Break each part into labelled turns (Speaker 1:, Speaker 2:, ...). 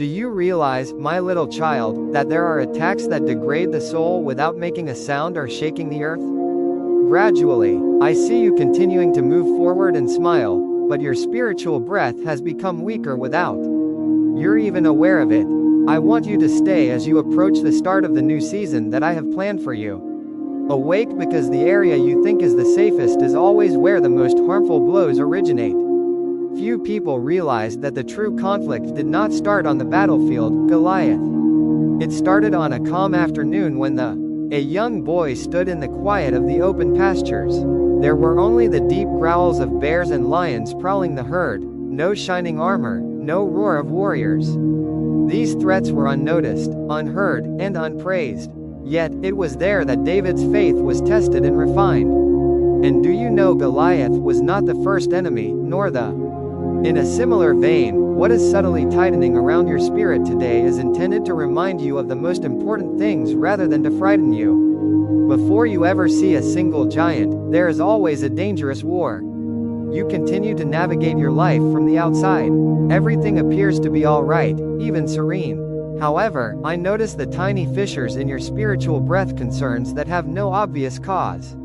Speaker 1: Do you realize, my little child, that there are attacks that degrade the soul without making a sound or shaking the earth? Gradually, I see you continuing to move forward and smile, but your spiritual breath has become weaker without. You're even aware of it. I want you to stay as you approach the start of the new season that I have planned for you. Awake, because the area you think is the safest is always where the most harmful blows originate. Few people realized that the true conflict did not start on the battlefield, Goliath. It started on a calm afternoon when a young boy stood in the quiet of the open pastures. There were only the deep growls of bears and lions prowling the herd, no shining armor, no roar of warriors. These threats were unnoticed, unheard, and unpraised. Yet, it was there that David's faith was tested and refined. And do you know Goliath was not the first enemy, nor the. In a similar vein, what is subtly tightening around your spirit today is intended to remind you of the most important things rather than to frighten you. Before you ever see a single giant, there is always a dangerous war. You continue to navigate your life from the outside. Everything appears to be all right, even serene. However, I notice the tiny fissures in your spiritual breath concerns that have no obvious cause.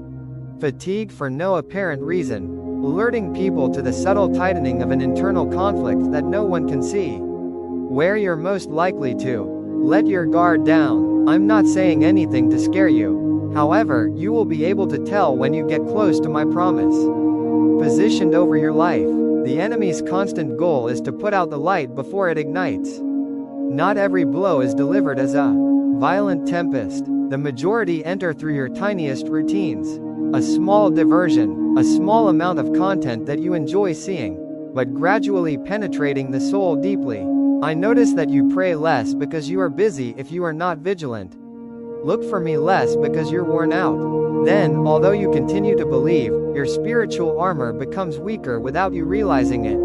Speaker 1: Fatigue for no apparent reason, alerting people to the subtle tightening of an internal conflict that no one can see. Where you're most likely to let your guard down. I'm not saying anything to scare you. However, you will be able to tell when you get close to my promise. Positioned over your life, the enemy's constant goal is to put out the light before it ignites. Not every blow is delivered as a violent tempest. The majority enter through your tiniest routines. A small diversion, a small amount of content that you enjoy seeing, but gradually penetrating the soul deeply. I notice that you pray less because you are busy if you are not vigilant. Look for me less because you're worn out. Then, although you continue to believe, your spiritual armor becomes weaker without you realizing it.